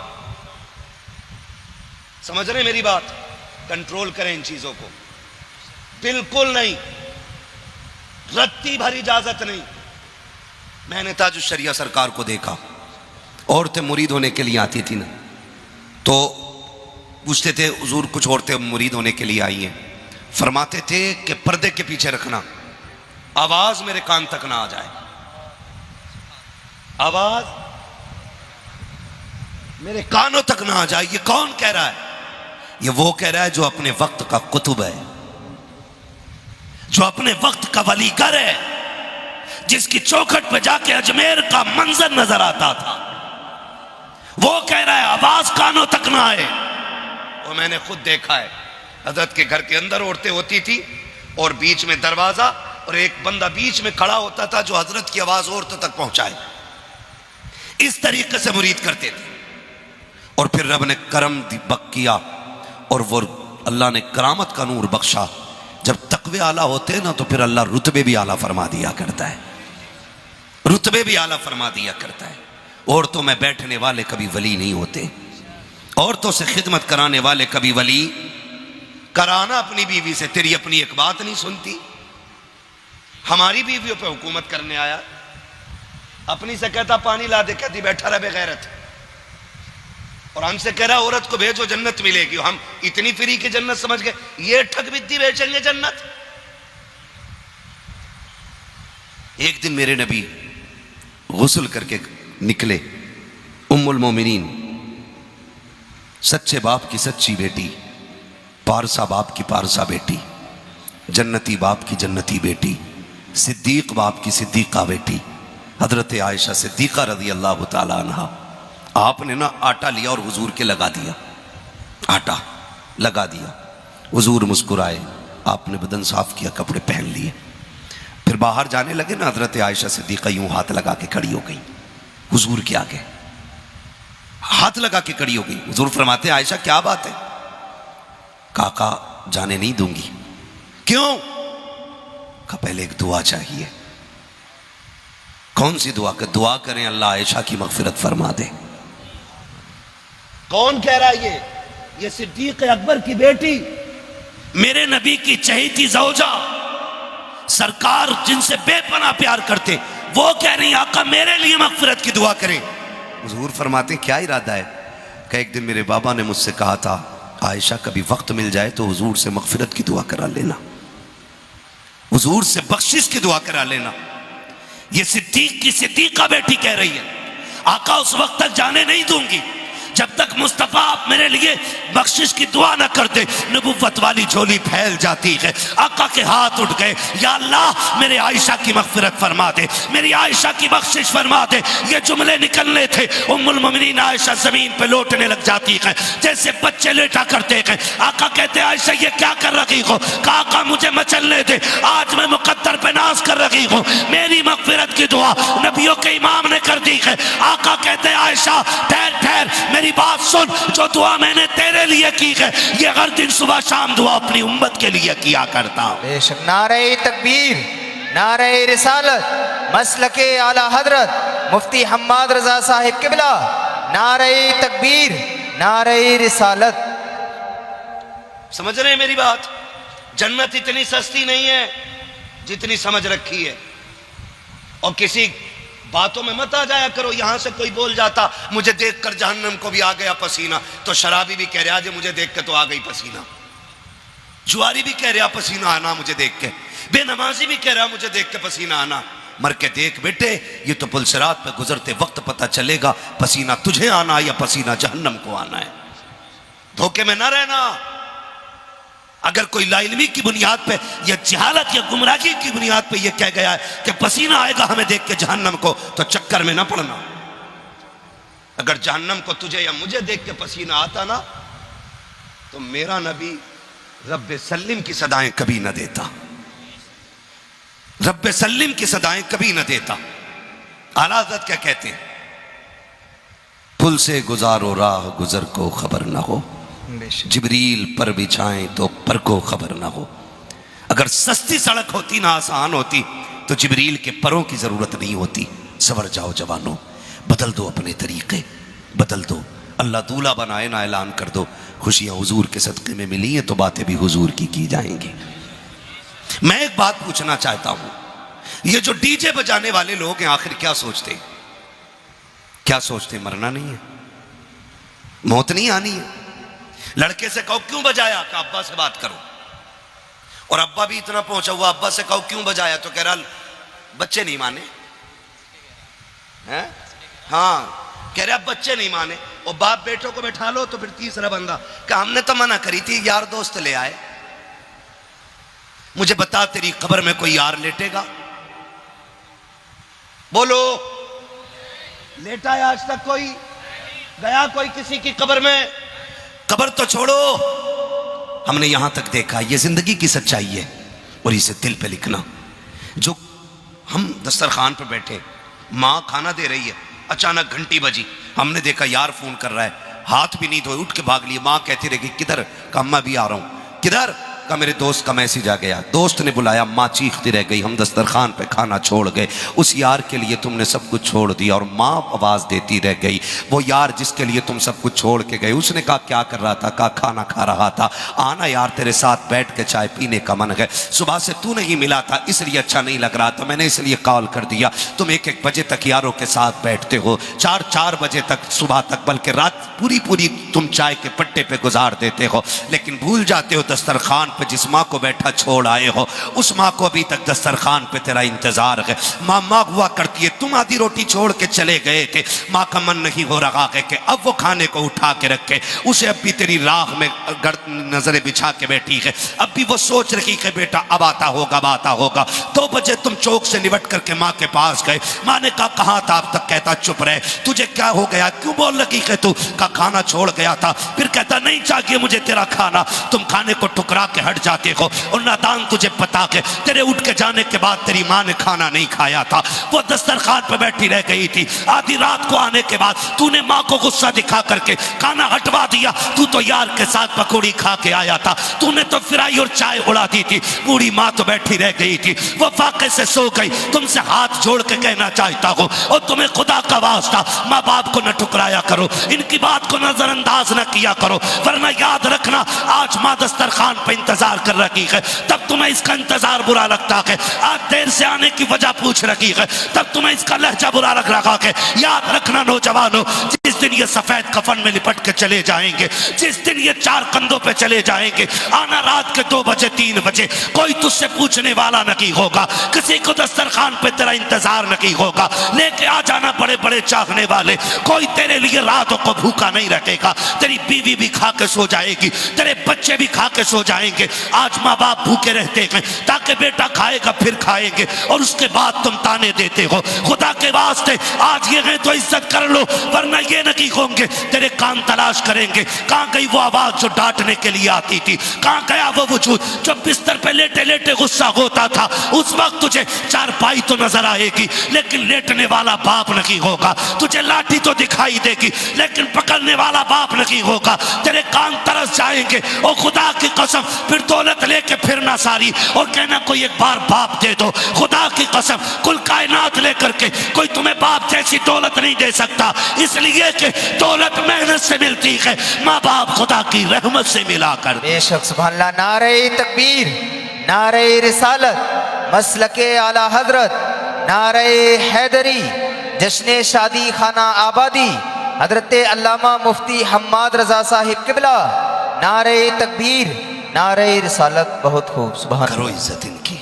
समझ रहे मेरी बात? कंट्रोल करें इन चीजों को, बिल्कुल नहीं, रत्ती भर इजाजत नहीं। मैंने ताजुश शरिया सरकार को देखा, औरतें मुरीद होने के लिए आती थी ना, तो पूछते थे हुजूर कुछ औरतें मुरीद होने के लिए आई हैं, फरमाते थे कि पर्दे के पीछे रखना, आवाज मेरे कान तक ना आ जाए, आवाज मेरे कानों तक ना आ जाए। ये कौन कह रहा है? ये वो कह रहा है जो अपने वक्त का कुतुब है, जो अपने वक्त का वलीगर है, जिसकी चौखट पे जाके अजमेर का मंजर नजर आता था, वो कह रहा है आवाज कानों तक ना आए। और मैंने खुद देखा है, हजरत के घर के अंदर औरतें होती थी और बीच में दरवाजा, और एक बंदा बीच में खड़ा होता था जो हजरत की आवाज औरतों तक पहुंचाए। इस तरीके से मुरीद करते थे। और फिर रब ने करम बक किया और वो अल्लाह ने करामत का नूर बख्शा। जब तकवे आला होते हैं ना, तो फिर अल्लाह रुतबे भी आला फरमा दिया करता है, रुतबे भी आला फरमा दिया करता है। औरतों में बैठने वाले कभी वली नहीं होते, औरतों से खिदमत कराने वाले कभी वली। कराना अपनी बीवी से, तेरी अपनी एक बात नहीं सुनती, हमारी बीवियों पे हुकूमत करने आया, अपनी से कहता पानी ला दे, कहती बैठा रहे बेगैरत, और हमसे कह रहा औरत को भेजो जन्नत मिलेगी। हम इतनी फ्री की जन्नत समझ गए, ये ठग बिद्दी बेचेंगे जन्नत। एक दिन मेरे नबी गुस्ल करके निकले, उम्मुल मोमिनीन, सच्चे बाप की सच्ची बेटी, पारसा बाप की पारसा बेटी, जन्नती बाप की जन्नती बेटी, सिद्दीक बाप की सिद्दीका बेटी, हजरत आयशा सिद्दीका रज़ी अल्लाह ताला अन्हा। आपने ना आटा लिया और हुजूर के लगा दिया, आटा लगा दिया, हुजूर मुस्कुराए, आपने बदन साफ किया, कपड़े पहन लिए, फिर बाहर जाने लगे ना, हजरत आयशा सिद्दीका यूं हाथ लगा के खड़ी हो गई हुजूर के आगे, हाथ लगा के खड़ी हो गई। हुजूर फरमाते आयशा क्या बात है? काका जाने नहीं दूंगी। क्यों? का पहले एक दुआ चाहिए। कौन सी दुआ? कर दुआ करें अल्लाह आयशा की मगफिरत फरमा दे। कौन कह रहा है? ये सिद्दीक अकबर की बेटी, मेरे नबी की चहेती जौजा, सरकार जिनसे बेपनाह प्यार करते, वो कह रही आका मेरे लिए मगफिरत की दुआ करें। हुजूर फरमाते क्या इरादा है? कि एक दिन मेरे बाबा ने मुझसे कहा था आयशा कभी वक्त मिल जाए तो हुजूर से मगफिरत की दुआ करा लेना, हुजूर से बख्शिश की दुआ करा लेना। ये सिद्दीक की सिद्दीका बेटी कह रही है आका उस वक्त तक जाने नहीं दूंगी जब तक मुस्तफा आप मेरे लिए बख्शिश की दुआ न करते। नबुव्वत वाली झोली फैल जाती है, आका के हाथ उठ गए, या अल्लाह मेरे आयशा की मगफिरत फरमा दे, मेरी आयशा की बख्शिश फरमा दे। ये जुमले निकलने थे, उम्मुल मोमिनीन आयशा जमीन पे लौटने लग जाती है जैसे बच्चे लेटा करते हैं। आका कहते आयशा ये क्या कर रही हो? आका मुझे मचलने दे, आज मैं मुकद्दर पे नाज कर रही हूँ, मेरी मगफिरत की दुआ नबियों के इमाम ने कर दी है। आका कहते आयशा ठहर ठहर, मेरी बात सुन, जो दुआ मैंने तेरे लिए की है ये हर दिन सुबह शाम दुआ अपनी उम्मत के लिए किया करता हूं। बेशक। नारे तकबीर, नारे रिसालत, मसलके आला हजरत मुफ्ती हम्माद रजा साहिब किबला, नारे तकबीर, नारे रिसालत। समझ रहे हैं मेरी बात? जन्नत इतनी सस्ती नहीं है जितनी समझ रखी है। और किसी बातों में मत आ जाया करो, यहां से कोई बोल जाता मुझे देखकर जहन्नम को भी आ गया पसीना, तो शराबी भी कह रहा है मुझे देख के तो आ गई पसीना, जुआरी भी कह रहा पसीना आना मुझे देख के, बेनमाजी भी कह रहा मुझे देख के पसीना आना। मर के देख बेटे, ये तो पुलसरात पे गुजरते वक्त पता चलेगा पसीना तुझे आना या पसीना जहन्नम को आना है। धोखे में ना रहना। अगर कोई लाइल्मी की बुनियाद पे या जहालत या गुमराही की बुनियाद पे ये कह गया है कि पसीना आएगा हमें देख के जहन्नम को, तो चक्कर में ना पड़ना। अगर जहन्नम को तुझे या मुझे देख के पसीना आता ना, तो मेरा नबी रब्बे सल्लिम की सदाएं कभी ना देता, रब्बे सल्लिम की सदाएं कभी ना देता। आला हज़रत क्या कहते हैं, पुल से गुजारो राह गुजर को खबर ना हो, जिब्रील पर बिछाएं तो पर को खबर ना हो। अगर सस्ती सड़क होती ना आसान होती तो जिब्रील के परों की जरूरत नहीं होती। सवर जाओ जवानों, बदल दो अपने तरीके, बदल दो। अल्लाह दूल्हा बनाए ना ऐलान कर दो, खुशियां हुजूर के सदक़े में मिली हैं तो बातें भी हुजूर की जाएंगी। मैं एक बात पूछना चाहता हूं, ये जो डीजे बजाने वाले लोग हैं आखिर क्या सोचते, क्या सोचते? मरना नहीं है, मौत नहीं आनी है। लड़के से कहो क्यों बजाया, कि अब्बा से बात करो, और अब्बा भी इतना पहुंचा हुआ, अब्बा से कहो क्यों बजाया, तो कह रहा बच्चे नहीं माने हैं। हाँ कह रहे अब बच्चे नहीं माने, और बाप बेटों को बैठा लो तो फिर तीसरा बंदा कि हमने तो मना करी थी, यार दोस्त ले आए। मुझे बता तेरी कब्र में कोई यार लेटेगा? बोलो, लेटा है आज तक कोई? गया कोई किसी की कब्र में? कब्र तो छोड़ो, हमने यहां तक देखा, ये जिंदगी की सच्चाई है और इसे दिल पे लिखना। जो हम दस्तरखान पे बैठे, माँ खाना दे रही है, अचानक घंटी बजी, हमने देखा यार फोन कर रहा है, हाथ भी नहीं धोए उठ के भाग लिए। माँ कहती रही किधर? का अम्मा भी आ रहा हूं। किधर? का मेरे दोस्त का मैसेज आ गया। दोस्त ने बुलाया, माँ चीखती रह गई, हम दस्तरखान पे खाना छोड़ गए, उस यार के लिए तुमने सब कुछ छोड़ दिया। और माँ आवाज़ देती रह गई, वो यार जिसके लिए तुम सब कुछ छोड़ के गए, उसने कहा क्या कर रहा था? कहा खाना खा रहा था। आना यार तेरे साथ बैठ के चाय पीने का मन है, सुबह से तू नहीं मिला था इसलिए अच्छा नहीं लग रहा था, मैंने इसलिए कॉल कर दिया। तुम 1-1 बजे तक यारों के साथ बैठते हो, 4-4 बजे तक, सुबह तक, बल्कि रात पूरी तुम चाय के पट्टे पे गुजार देते हो, लेकिन भूल जाते हो दस्तरखान पे जिस माँ को बैठा छोड़ आए हो, उस माँ को अभी तक दस्तरखान पे तेरा इंतजार है। माँ हुआ करती है, तुम आधी रोटी छोड़ के चले गए थे, माँ का मन नहीं हो रहा है कि अब वो खाने को उठा के रखे, उसे अब भी तेरी राह में नजरें बिछा के बैठी है, अब भी वो सोच रही है बेटा अब आता होगा। 2 बजे तुम चौक से निपट करके माँ के पास गए, माँ ने कहा कहाँ था अब तक? कहता चुप रहे, तुझे क्या हो गया, क्यों बोल रही है तू? का खाना छोड़ गया था। फिर कहता नहीं चाहिए मुझे तेरा खाना, तुम खाने को टुकरा के हट जाते हो, और नादान तुझे पता के तेरे उठ के जाने के बाद तेरी माँ ने खाना नहीं खाया था, वो दस्तरखान पे बैठी रह गई थी। आधी रात को आने के बाद तूने माँ को गुस्सा दिखा करके खाना हटवा दिया, तू तो यार के साथ पकौड़ी खा के आया था, तूने तो फिराई और चाय उड़ा दी थी, बूढ़ी माँ तो बैठी रह गई थी, वो फाके से सो गई। तुमसे हाथ जोड़ के कहना चाहता हूँ, और तुम्हें खुदा का वास्ता माँ बाप को न ठुकराया करो, इनकी बात को नजरअंदाज न किया करो, वरना याद रखना आज माँ दस्तरखान पे इंतजार कर रही है, तब तुम्हें इसका इंतजार बुरा लगता है। आज देर से आने की वजह पूछ रही है, तब तुम्हें इसका लहजा बुरा लग रहा है। याद रखना नौजवानों, जिस दिन ये सफेद कफन में लिपट के चले जाएंगे, जिस दिन ये 4 कंधों पे चले जाएंगे, आना रात के 2 बजे 3 बजे, कोई तुझसे पूछने वाला नहीं होगा, किसी को दस्तरखान पे तेरा इंतजार नहीं होगा, लेके आ जाना बड़े बड़े चाहने वाले, कोई तेरे लिए रातों को भूखा नहीं रखेगा, तेरी बीवी भी खा के सो जाएगी, तेरे बच्चे भी खा के सो जाएंगे। आज माँ बाप भूखे रहते हैं ताकि बेटा खाएगा फिर खाएंगे, और उसके बाद तुम ताने देते हो। खुदा के वास्ते आज ये है तो इज्जत कर लो, वरना ये नहीं होंगे तेरे कान तलाश करेंगे, कहाँ गई वो आवाज जो डांटने के लिए आती थी, कहाँ गया वो वजूद जो बिस्तर पे लेटे लेटे गुस्सा होता था। उस वक्त तुझे चारपाई तो नजर आएगी लेकिन लेटने वाला बाप नहीं होगा, तुझे लाठी तो दिखाई देगी लेकिन पकड़ने वाला बाप नहीं होगा, तेरे कान तरस जाएंगे। और खुदा की कसम फिर दौलत लेके फिरना सारी और कहना कोई एक बार बाप दे दो, खुदा की कसम कुल कायनात लेकर के कोई तुम्हें बाप जैसी दौलत नहीं दे सकता, इसलिए कि दौलत मेहनत से मिलती है, माँ बाप खुदा की रहमत से मिला कर। बेशक सुभान अल्लाह। नारे तकबीर, नारे रिसालत, मसलके आला हजरत, नारे हैदरी, जश्न शादी खाना आबादी, हजरत अल्लामा मुफ्ती हम्माद रजा साहिब किबला, नारे तकबीर, नारे रिसालत। बहुत खूब, सुभान करो इज्जत इनकी,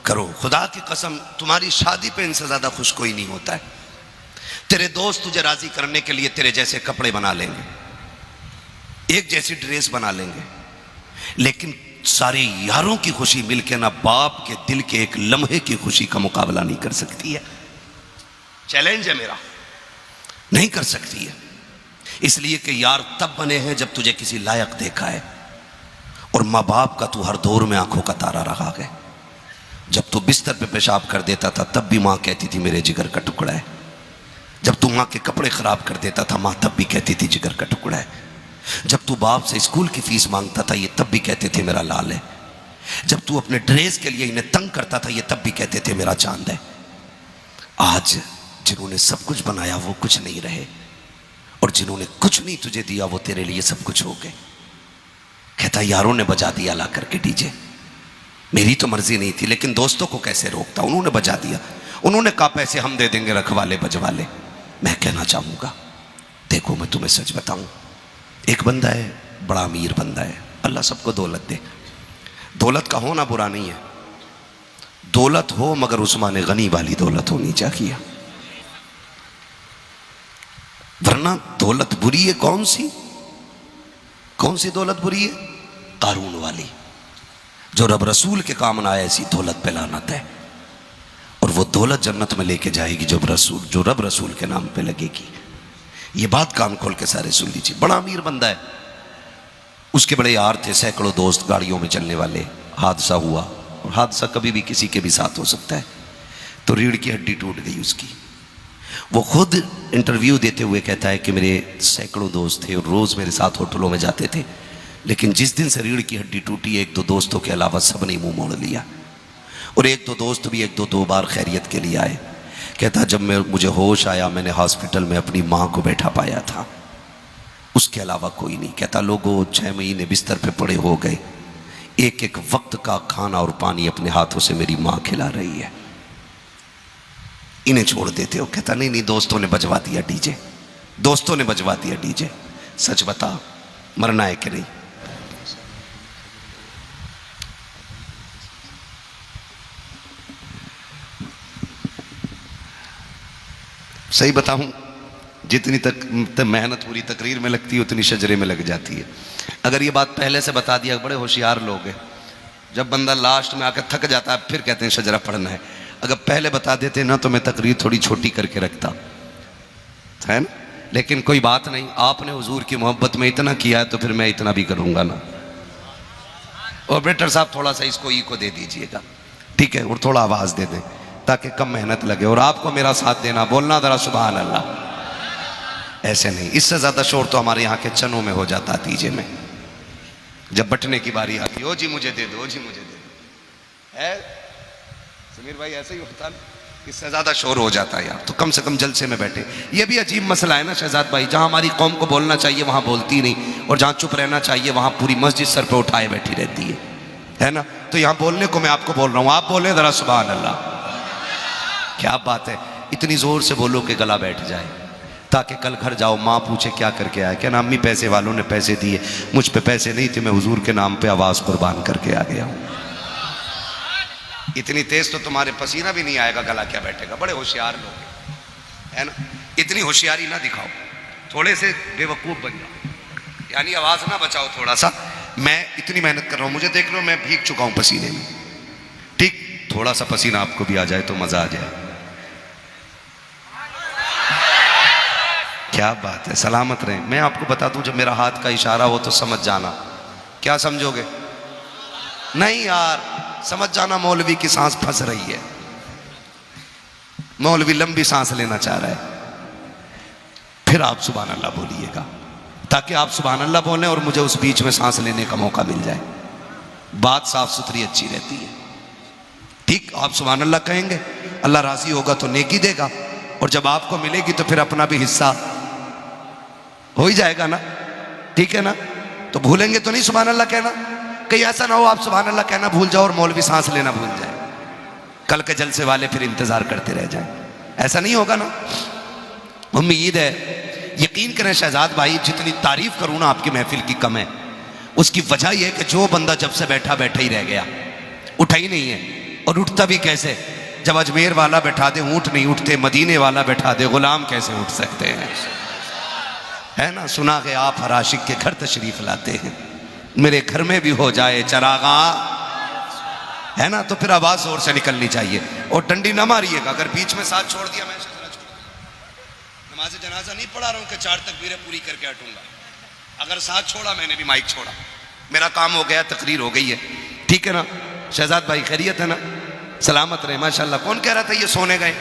करो। खुदा की कसम तुम्हारी शादी पे इनसे ज्यादा खुश कोई नहीं होता है। तेरे दोस्त तुझे राजी करने के लिए तेरे जैसे कपड़े बना लेंगे, एक जैसी ड्रेस बना लेंगे, लेकिन सारे यारों की खुशी मिलकर ना बाप के दिल के एक लम्हे की खुशी का मुकाबला नहीं कर सकती है। चैलेंज है मेरा, नहीं कर सकती है। इसलिए कि यार तब बने हैं जब तुझे किसी लायक देखा है, और माँ बाप का तू हर दौर में आंखों का तारा रहा है। जब तू बिस्तर पे पेशाब कर देता था तब भी माँ कहती थी मेरे जिगर का टुकड़ा है। जब तू माँ के कपड़े खराब कर देता था माँ तब भी कहती थी जिगर का टुकड़ा है। जब तू बाप से स्कूल की फीस मांगता था ये तब भी कहते थे मेरा लाल है। जब तू अपने ड्रेस के लिए इन्हें तंग करता था ये तब भी कहते थे मेरा चांद है। आज जिन्होंने सब कुछ बनाया वो कुछ नहीं रहे, और जिन्होंने कुछ नहीं तुझे दिया वो तेरे लिए सब कुछ हो गए। कहता यारों ने बजा दिया ला करके डीजे, मेरी तो मर्जी नहीं थी, लेकिन दोस्तों को कैसे रोकता, उन्होंने बजा दिया। उन्होंने कहा पैसे हम दे देंगे रखवाले बजवाले। मैं कहना चाहूँगा, देखो मैं तुम्हें सच बताऊँ, एक बंदा है बड़ा अमीर बंदा है, अल्लाह सबको दौलत दे। दौलत का होना बुरा नहीं है, दौलत हो मगर उस्मान गनी वाली दौलत होनी चाहिए, वरना दौलत बुरी है। कौन सी दौलत बुरी है? कारून वाली, जो रब रसूल के काम ना आए ऐसी दौलत पे लानत है। और वो दौलत जन्नत में लेके जाएगी जो रब रसूल के नाम पे लगेगी। ये बात कान खोल के सारे सुन लीजिए। बड़ा अमीर बंदा है, उसके बड़े यार थे, सैकड़ों दोस्त गाड़ियों में चलने वाले। हादसा हुआ, और हादसा कभी भी किसी के भी साथ हो सकता है। तो रीढ़ की हड्डी टूट गई उसकी। वो खुद इंटरव्यू देते हुए कहता है कि मेरे सैकड़ों दोस्त थे और रोज़ मेरे साथ होटलों में जाते थे, लेकिन जिस दिन से रीढ़ की हड्डी टूटी एक दो दोस्तों के अलावा सब ने मुंह मोड़ लिया, और एक दो दोस्त भी एक दो बार खैरियत के लिए आए। कहता जब मुझे होश आया मैंने हॉस्पिटल में अपनी माँ को बैठा पाया था, उसके अलावा कोई नहीं। कहता लोगों 6 महीने बिस्तर पे पड़े हो गए, एक एक वक्त का खाना और पानी अपने हाथों से मेरी माँ खिला रही है, इन्हें छोड़ देते हो। कहता नहीं दोस्तों ने बजवा दिया डीजे, दोस्तों ने बजवा दिया डीजे। सच बता मरना है कि नहीं? सही बताऊं, जितनी तक मेहनत पूरी तकरीर में लगती है उतनी शजरे में लग जाती है। अगर ये बात पहले से बता दिया, बड़े होशियार लोग हैं, जब बंदा लास्ट में आकर थक जाता है फिर कहते हैं शजरा पढ़ना है। अगर पहले बता देते ना तो मैं तकरीर थोड़ी छोटी करके रखता, है ना। लेकिन कोई बात नहीं, आपने हुजूर की मोहब्बत में इतना किया है तो फिर मैं इतना भी करूँगा ना। ऑपरेटर साहब थोड़ा सा इसको ई को दे दीजिएगा, ठीक है, और थोड़ा आवाज़ दे दें ताकि कम मेहनत लगे। और आपको मेरा साथ देना, बोलना ज़रा सुभान अल्लाह। ऐसे नहीं, इससे ज़्यादा शोर तो हमारे यहाँ के चनों में हो जाता तीजे में, जब बटने की बारी आती है, ओ जी मुझे दे दो, ओ जी मुझे दे दो। है समीर भाई, ऐसे ही होता है, इससे ज़्यादा शोर हो जाता है यार। तो कम से कम जलसे में बैठे। ये भी अजीब मसला है ना शहजाद भाई, जहाँ हमारी कौम को बोलना चाहिए वहाँ बोलती नहीं, और जहाँ चुप रहना चाहिए वहाँ पूरी मस्जिद सर पे उठाए बैठी रहती है ना। तो यहाँ बोलने को मैं आपको बोल रहा हूँ, आप बोले ज़रा सुभान अल्लाह। क्या बात है, इतनी ज़ोर से बोलो कि गला बैठ जाए, ताकि कल घर जाओ माँ पूछे क्या करके आए, क्या ना अम्मी पैसे वालों ने पैसे दिए, मुझ पे पैसे नहीं थे, मैं हुजूर के नाम पे आवाज़ कुर्बान करके आ गया हूँ। इतनी तेज तो तुम्हारे पसीना भी नहीं आएगा, गला क्या बैठेगा। बड़े होशियार लोग है ना, इतनी होशियारी ना दिखाओ, थोड़े से बेवकूफ़ बन जाओ, यानी आवाज़ ना बचाओ थोड़ा सा। मैं इतनी मेहनत कर रहा हूँ, मुझे देख लो मैं भीग चुका हूँ पसीने में, ठीक, थोड़ा सा पसीना आपको भी आ जाए तो मज़ा आ जाए। क्या बात है, सलामत रहें। मैं आपको बता दूं, जब मेरा हाथ का इशारा हो तो समझ जाना। क्या समझोगे? नहीं यार, समझ जाना मौलवी की सांस फंस रही है, मौलवी लंबी सांस लेना चाह रहा है। फिर आप सुभान अल्लाह बोलिएगा, ताकि आप सुभान अल्लाह बोलें और मुझे उस बीच में सांस लेने का मौका मिल जाए। बात साफ सुथरी अच्छी रहती है, ठीक। आप सुभान अल्लाह कहेंगे, अल्लाह राजी होगा तो नेकी देगा, और जब आपको मिलेगी तो फिर अपना भी हिस्सा हो ही जाएगा ना, ठीक है ना। तो भूलेंगे तो नहीं सुभान अल्लाह कहना, कहीं ऐसा ना हो आप सुभान अल्लाह कहना भूल जाओ और मौलवी सांस लेना भूल जाए, कल के जलसे वाले फिर इंतजार करते रह जाए। ऐसा नहीं होगा ना। उम्मीद है, यकीन करें शहजाद भाई, जितनी तारीफ करूँ ना आपकी महफिल की कम है। उसकी वजह यह है कि जो बंदा जब से बैठा बैठा ही रह गया, उठा ही नहीं है। और उठता भी कैसे? जब अजमेर वाला बैठा दे ऊँट नहीं उठते, मदीने वाला बैठा दे गुलाम कैसे उठ सकते हैं? है ना, सुना के आप हर आशिक के घर तशरीफ लाते हैं, मेरे घर में भी हो जाए चरागा, है ना, तो फिर आवाज जोर से निकलनी चाहिए और डंडी ना मारिएगा। अगर बीच में साथ छोड़ दिया, मैं नमाज जनाजा नहीं पढ़ा रहा हूं कि 4 तकबीरें पूरी करके हटूंगा। अगर साथ छोड़ा, मैंने भी माइक छोड़ा, मेरा काम हो गया, तकरीर हो गई है, ठीक है ना। शहजाद भाई खैरियत है ना, सलामत रहे माशाल्लाह। कौन कह रहा था ये सोने गए?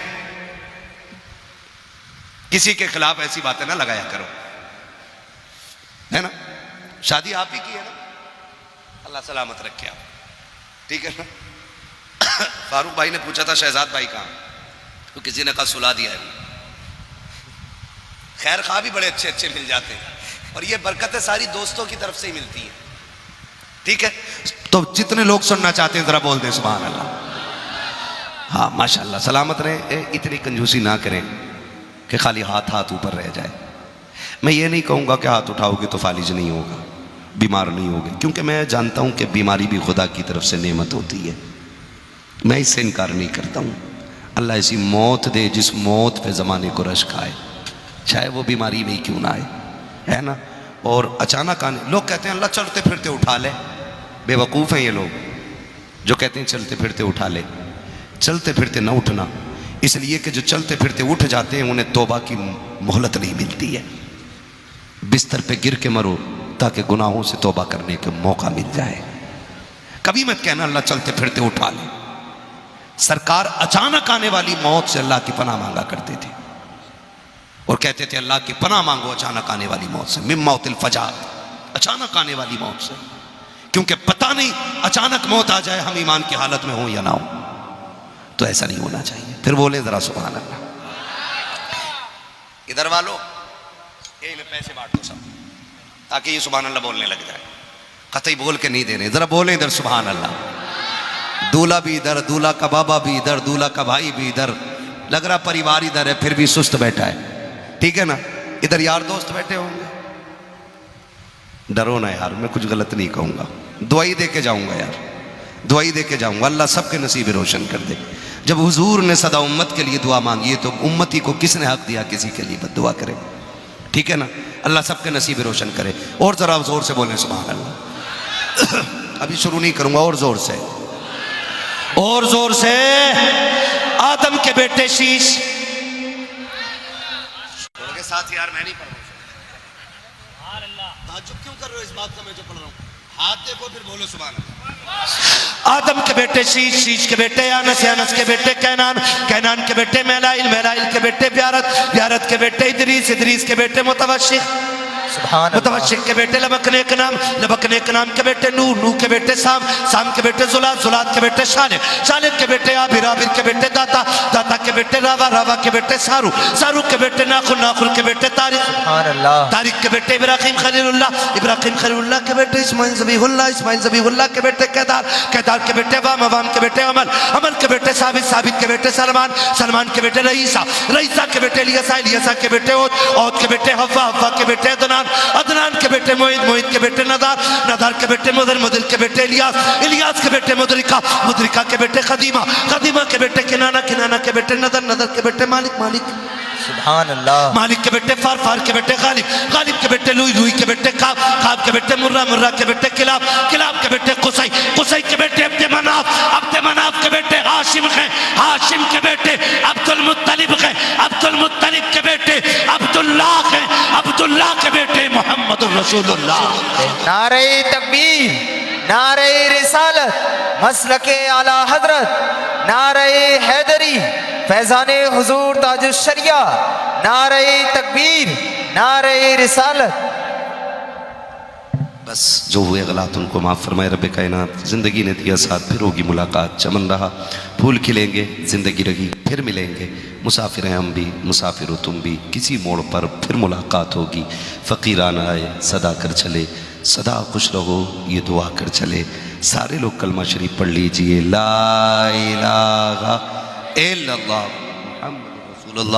किसी के खिलाफ ऐसी बातें ना लगाया करो, है ना। शादी आप ही की है ना, अल्लाह सलामत रखे आप, ठीक है ना। फारूक भाई ने पूछा था शहजाद भाई कहाँ, तो किसी ने कहा सुला दिया है। खैर खा भी बड़े अच्छे अच्छे मिल जाते हैं और ये बरकतें सारी दोस्तों की तरफ से ही मिलती है, ठीक है। तो जितने लोग सुनना चाहते हैं जरा बोल दें सुभान अल्लाह। हाँ माशाल्लाह, सलामत रहे। इतनी कंजूसी ना करें कि खाली हाथ हाथ ऊपर रह जाए। मैं ये नहीं कहूँगा कि हाथ उठाओगे तो फालिज नहीं होगा, बीमार नहीं होगे, क्योंकि मैं जानता हूँ कि बीमारी भी खुदा की तरफ से नेमत होती है, मैं इससे इनकार नहीं करता हूँ। अल्लाह ऐसी मौत दे जिस मौत पे ज़माने को रश्क आए, चाहे वो बीमारी में ही क्यों ना आए, है ना। और अचानक आने, लोग कहते हैं अल्लाह चलते फिरते उठा ले, बेवकूफ़ हैं ये लोग जो कहते हैं चलते फिरते उठा ले। चलते फिरते ना उठना, इसलिए कि जो चलते फिरते उठ जाते हैं उन्हें तौबा की मोहलत नहीं मिलती है। बिस्तर पे गिर के मरो ताकि गुनाहों से तौबा करने का मौका मिल जाए। कभी मत कहना अल्लाह चलते फिरते उठा ले। सरकार अचानक आने वाली मौत से अल्लाह की पनाह मांगा करते थे और कहते थे अल्लाह की पनाह मांगो अचानक आने वाली मौत से, मिन मौतिल फजात, अचानक आने वाली मौत से, क्योंकि पता नहीं अचानक मौत आ जाए हम ईमान की हालत में हो या ना हो, तो ऐसा नहीं होना चाहिए। फिर बोले जरा सुभान अल्लाह। इधर वालों में पैसे बांट दो सब, ताकि ये सुभान अल्लाह बोलने लग जाए। कतई बोल के नहीं दे रहे, जरा बोले इधर सुभान अल्लाह। दूल्हा भी इधर, दूल्हा का बाबा भी इधर, दूल्हा का भाई भी इधर, लग रहा परिवार इधर है फिर भी सुस्त बैठा है, ठीक है ना। इधर यार दोस्त बैठे होंगे, डरो ना यार, मैं कुछ गलत नहीं कहूँगा, दुआई दे के जाऊँगा यार, दुआई दे के जाऊँगा, अल्लाह सबके नसीब रोशन कर दे। जब हुजूर ने सदा उम्मत के लिए दुआ मांगी है तो उम्मती को किसने हक दिया किसी के लिए बद्दुआ करे, ठीक है ना। अल्लाह सबके नसीब रोशन करे। और जरा जोर से बोलें सुभान अल्लाह। अभी शुरू नहीं करूंगा, और जोर से, और जोर से। आदम के बेटे शीश के साथ यार मैं नहीं पढ़ रहा, ताज्जुब क्यों कर रहे हो इस बात का, मैं जो पढ़ रहा हूँ। हाथ देखो फिर बोलो सुभान अल्लाह। आदम के बेटे शीश, शीश के बेटे यानस, यानस के बेटे कैनान, कैनान के बेटे मेलाइल, मेलाइल के बेटे ब्यारत, ब्यारत के बेटे इदरीस, इदरीस के बेटे मुतवशिक, मुतवशिक के बेटे लबकने के नाम, लबकने के नाम के बेटे नूह, नूह के बेटे साम, साम के बेटे जुलाद, जुलाद के बेटे शालिक, शालिक के बेटे आबिर, आबिर के बेटे दाता, दाता के बेटे रावा, रावा के बेटे सारू, सारू के बेटे नाखुल, नाखुल के बेटे तारिक, तारिक के बेटे इब्राहिम खलीलुल्लाह, इब्राहिम खलीलुल्लाह के बेटे इस्माइल ज़बीहुल्लाह, इस्माइल ज़बीहुल्लाह के बेटे केदार, केदार के बेटे वाम, वाम के बेटे अमल, अमल के बेटे साबित, साबित के बेटे सलमान, सलमान के बेटे रईसा, रईसा के बेटे इलियासा, इलियासा के बेटे ओद, ओद के बेटे हव्वा, हव्वा के बेटे अदनान, अदनान के बेटे मोहित, मोहित के बेटे नदार, नदार के बेटे मुदर, मुदर के बेटे इलियास, इलियास के बेटे मुदरिका, मुदरिका के बेटे खदीमा, खदीमा के बेटे किनाना, किनाना के बेटे नदर, नदर के बेटे मालिक, मालिक सुभान अल्लाह। मालिक के बेटे फार, फार के बेटे गालिब, गालिब के बेटे लुई, लुई के बेटे काब, काब के बेटे मुर्रा, मुर्रा के बेटे किलाब, किलाब के बेटे कुसै, कुसै के बेटे अब्दे मनाफ, अब्दे मनाफ के बेटे हाशिम हैं, हाशिम के बेटे अब्दुल मुत्तलिब हैं, अब्दुल मुत्तलिब के बेटे अब्दुल्लाह हैं, अब्दुल्लाह के बेटे मोहम्मद रसूलुल्लाह। नारे तकबीर, नारे रिसालत, मसलके आला हजरत, नारे हैदरी, फैजाने हुजूर ताजुश शरिया, नारे तकबीर, नारे रिसालत। बस जो हुए गलत उनको माफ़ फरमाए रब कायनात। ज़िंदगी ने दिया साथ, फिर होगी मुलाकात, चमन रहा फूल खिलेंगे, ज़िंदगी रही फिर मिलेंगे, मुसाफिर हैं हम भी, मुसाफिर हो तुम भी, किसी मोड़ पर फिर मुलाकात होगी। फ़कीराना आए सदा कर चले, सदा खुश रहो ये दुआ कर चले। सारे लोग कलमा शरीफ पढ़ लीजिए, ला इलाहा इल्लल्लाह मुहम्मद रसूलुल्लाह।